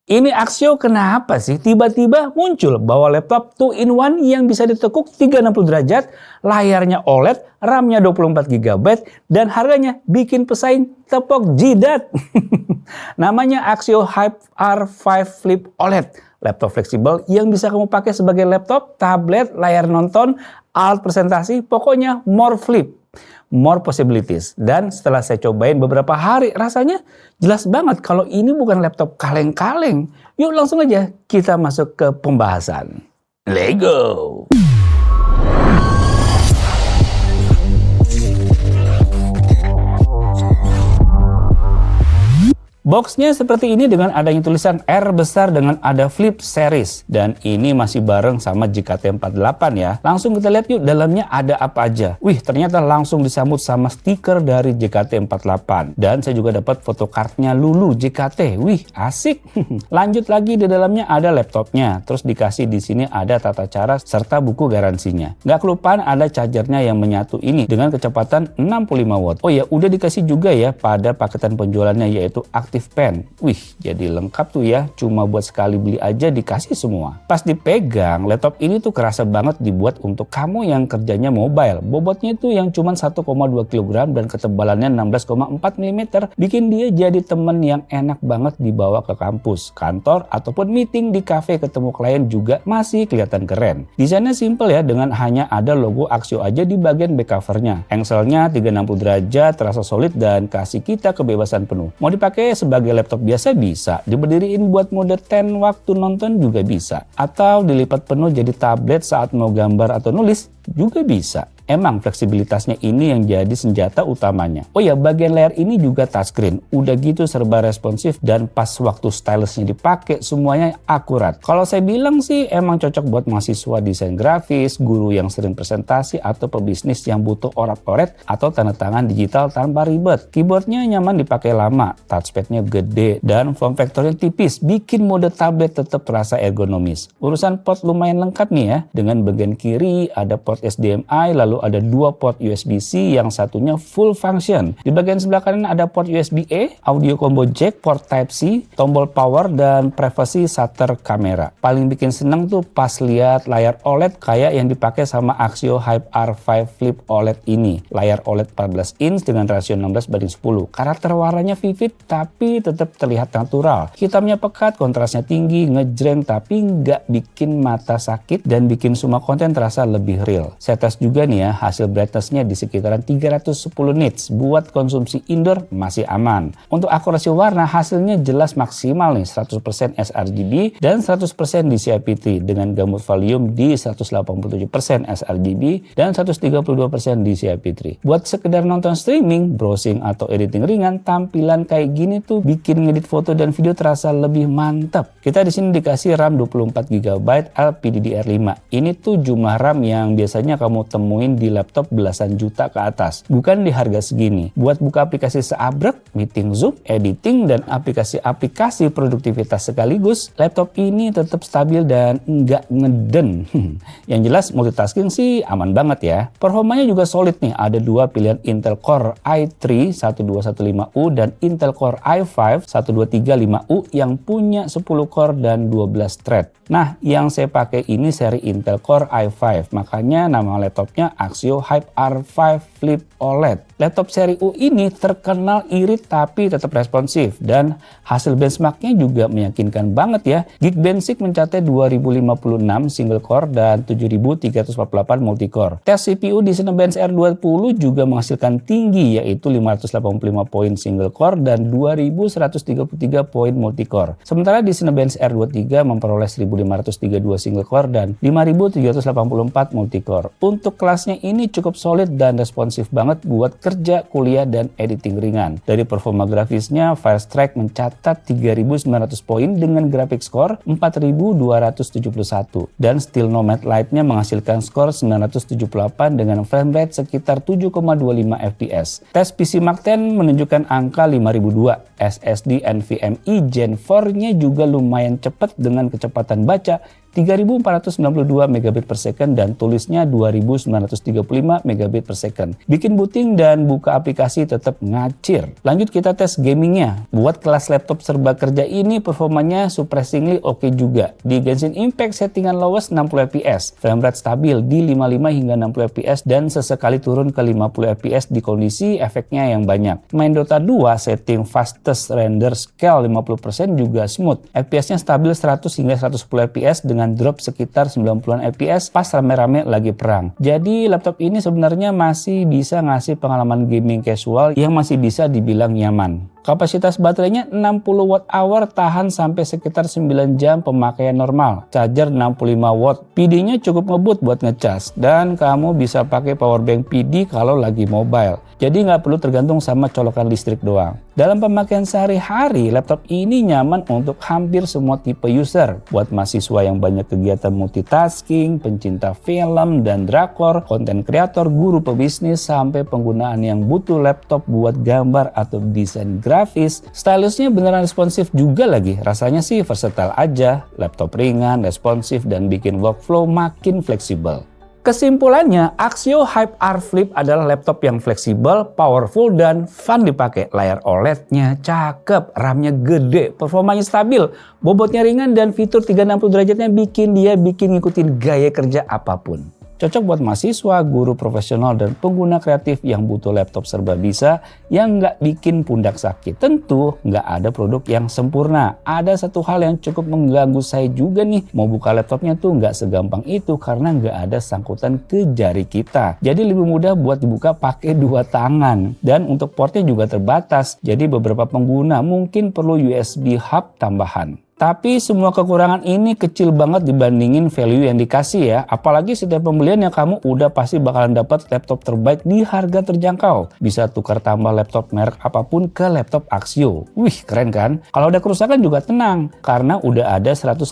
Ini Axio kenapa sih tiba-tiba muncul bawa laptop 2-in-1 yang bisa ditekuk 360 derajat, layarnya OLED, RAM-nya 24 GB, dan harganya bikin pesaing tepok jidat. Namanya Axio Hype R5 Flip OLED. Laptop fleksibel yang bisa kamu pakai sebagai laptop, tablet, layar nonton, alat presentasi, pokoknya more flip. More possibilities. Dan setelah saya cobain beberapa hari, rasanya jelas banget kalau ini bukan laptop kaleng-kaleng. Yuk langsung aja kita masuk ke pembahasan. Let's go! Boxnya seperti ini dengan adanya tulisan R besar dengan ada flip series. Dan ini masih bareng sama JKT48 ya. Langsung kita lihat yuk dalamnya ada apa aja. Wih, ternyata langsung disambut sama stiker dari JKT48. Dan saya juga dapat fotokartnya Lulu JKT. Wih, asik. Lanjut lagi, di dalamnya ada laptopnya. Terus dikasih di sini ada tata cara serta buku garansinya. Nggak kelupaan ada chargernya yang menyatu ini dengan kecepatan 65 watt. Oh ya, udah dikasih juga ya pada paketan penjualannya yaitu Active Pen. Wih, jadi lengkap tuh ya, cuma buat sekali beli aja dikasih semua. Pas dipegang, laptop ini tuh kerasa banget dibuat untuk kamu yang kerjanya mobile. Bobotnya tuh yang cuma 1,2 kg dan ketebalannya 16,4 mm, bikin dia jadi temen yang enak banget dibawa ke kampus, kantor, ataupun meeting di cafe ketemu klien juga masih kelihatan keren. Desainnya simple ya, dengan hanya ada logo Axio aja di bagian back covernya. Engselnya 360 derajat, terasa solid dan kasih kita kebebasan penuh. Mau dipakai sebagai laptop biasa bisa, diberdiriin buat mode 10 waktu nonton juga bisa, atau dilipat penuh jadi tablet saat mau gambar atau nulis juga bisa. Emang fleksibilitasnya ini yang jadi senjata utamanya. Oh ya, bagian layar ini juga touchscreen. Udah gitu serba responsif dan pas waktu stylusnya dipakai semuanya akurat. Kalau saya bilang sih emang cocok buat mahasiswa desain grafis, guru yang sering presentasi, atau pebisnis yang butuh orat-oret atau tanda tangan digital tanpa ribet. Keyboardnya nyaman dipakai lama, touchpadnya gede, dan form factornya tipis, bikin mode tablet tetap terasa ergonomis. Urusan port lumayan lengkap nih ya. Dengan bagian kiri ada port HDMI, lalu ada 2 port USB-C yang satunya full function. Di bagian sebelah kanan ada port USB-A, audio combo jack, port Type-C, tombol power, dan privacy shutter kamera. Paling bikin seneng tuh pas lihat layar OLED kayak yang dipakai sama Axio Hype R5 Flip OLED ini. Layar OLED 14 inch dengan rasio 16:10. Karakter warnanya vivid tapi tetap terlihat natural. Hitamnya pekat, kontrasnya tinggi, ngejreng tapi nggak bikin mata sakit dan bikin semua konten terasa lebih real. Saya tes juga nih ya, hasil brightness-nya di sekitaran 310 nits. Buat konsumsi indoor masih aman. Untuk akurasi warna hasilnya jelas maksimal nih, 100% sRGB dan 100% DCI-P3 dengan gamut volume di 187% sRGB dan 132% DCI-P3. Buat sekedar nonton streaming, browsing, atau editing ringan, tampilan kayak gini tuh bikin ngedit foto dan video terasa lebih mantap. Kita di sini dikasih RAM 24 GB LPDDR5. Ini tuh jumlah RAM yang biasanya kamu temuin di laptop belasan juta ke atas, bukan di harga segini. Buat buka aplikasi seabrek, meeting Zoom, editing, dan aplikasi-aplikasi produktivitas sekaligus, laptop ini tetap stabil dan nggak ngeden. Yang jelas multitasking sih aman banget ya. Performanya juga solid nih, ada dua pilihan Intel Core i3 1215U dan Intel Core i5 1235U yang punya 10 core dan 12 thread. Nah, yang saya pakai ini seri Intel Core i5, makanya nama laptopnya Axio Hype R5 Flip OLED. Laptop seri U ini terkenal irit tapi tetap responsif, dan hasil benchmarknya juga meyakinkan banget ya. Geekbench mencatat 2056 single core dan 7348 multicore. Tes CPU di Cinebench R20 juga menghasilkan tinggi, yaitu 585 poin single core dan 2133 poin multicore. Sementara di Cinebench R23 memperoleh 1532 single core dan 5384 multicore. Untuk kelasnya ini cukup solid dan responsif banget buat kerja, kuliah, dan editing ringan. Dari performa grafisnya, Firestrike mencatat 3.900 poin dengan graphics score 4.271 dan Still Nomad Lite-nya menghasilkan skor 978 dengan frame rate sekitar 7,25 fps. Tes PC Mark 10 menunjukkan angka 5002. SSD NVMe Gen 4-nya juga lumayan cepat dengan kecepatan baca 3492 megabit per second dan tulisnya 2900 235 megabit per second. Bikin booting dan buka aplikasi tetap ngacir. Lanjut kita tes gamingnya. Buat kelas laptop serba kerja ini performanya surprisingly oke juga. Di Genshin Impact settingan lowest 60 fps, frame rate stabil di 55 hingga 60 fps dan sesekali turun ke 50 fps di kondisi efeknya yang banyak. Main Dota 2 setting fastest render scale 50% juga smooth. FPS-nya stabil 100 hingga 110 fps dengan drop sekitar 90-an fps pas rame-rame lagi perang. Jadi laptop ini sebenarnya masih bisa ngasih pengalaman gaming casual yang masih bisa dibilang nyaman. Kapasitas baterainya 60 Wh tahan sampai sekitar 9 jam pemakaian normal. Charger 65 watt. PD-nya cukup ngebut buat ngecas. Dan kamu bisa pakai powerbank PD kalau lagi mobile. Jadi nggak perlu tergantung sama colokan listrik doang. Dalam pemakaian sehari-hari, laptop ini nyaman untuk hampir semua tipe user. Buat mahasiswa yang banyak kegiatan multitasking, pencinta film dan drakor, konten kreator, guru pebisnis, sampai penggunaan yang butuh laptop buat gambar atau desain grafis. Stylusnya beneran responsif juga lagi. Rasanya sih versatile aja. Laptop ringan, responsif, dan bikin workflow makin fleksibel. Kesimpulannya, Axio Hyper Flip adalah laptop yang fleksibel, powerful, dan fun dipakai. Layar OLED-nya cakep, RAM-nya gede, performanya stabil, bobotnya ringan, dan fitur 360 derajatnya bikin ngikutin gaya kerja apapun. Cocok buat mahasiswa, guru profesional, dan pengguna kreatif yang butuh laptop serba bisa yang nggak bikin pundak sakit. Tentu nggak ada produk yang sempurna. Ada satu hal yang cukup mengganggu saya juga nih. Mau buka laptopnya tuh nggak segampang itu karena nggak ada sangkutan ke jari kita. Jadi lebih mudah buat dibuka pakai dua tangan. Dan untuk portnya juga terbatas. Jadi beberapa pengguna mungkin perlu USB hub tambahan. Tapi semua kekurangan ini kecil banget dibandingin value yang dikasih ya. Apalagi setiap pembelian yang kamu udah pasti bakalan dapat laptop terbaik di harga terjangkau. Bisa tukar tambah laptop merek apapun ke laptop Axio. Wih, keren kan? Kalau ada kerusakan juga tenang. Karena udah ada 183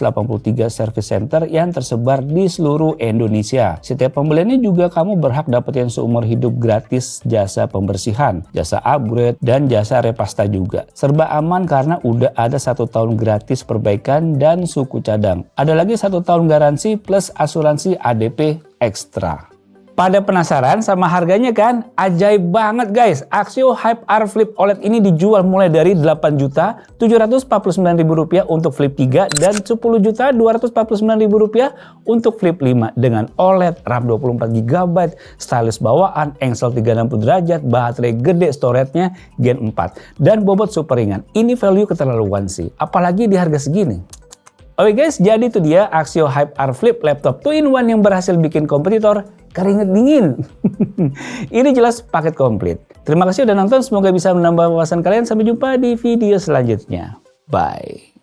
service center yang tersebar di seluruh Indonesia. Setiap pembeliannya juga kamu berhak dapetin seumur hidup gratis jasa pembersihan, jasa upgrade, dan jasa repasta juga. Serba aman karena udah ada 1 tahun gratis perbaikan dan suku cadang. Ada lagi 1 tahun garansi plus asuransi ADP ekstra. Pada penasaran sama harganya kan? Ajaib banget guys. Axio Hyper Flip OLED ini dijual mulai dari Rp8.749.000 untuk Flip 3 dan Rp10.249.000 untuk Flip 5 dengan OLED, RAM 24GB, stylus bawaan, engsel 360 derajat, baterai gede, storage-nya Gen 4 dan bobot super ringan. Ini value keterlaluan sih, apalagi di harga segini. Oke guys, jadi itu dia Axio Hyper Flip laptop 2-in-1 yang berhasil bikin kompetitor keringet dingin. Ini jelas paket komplit. Terima kasih udah nonton, semoga bisa menambah wawasan kalian. Sampai jumpa di video selanjutnya. Bye.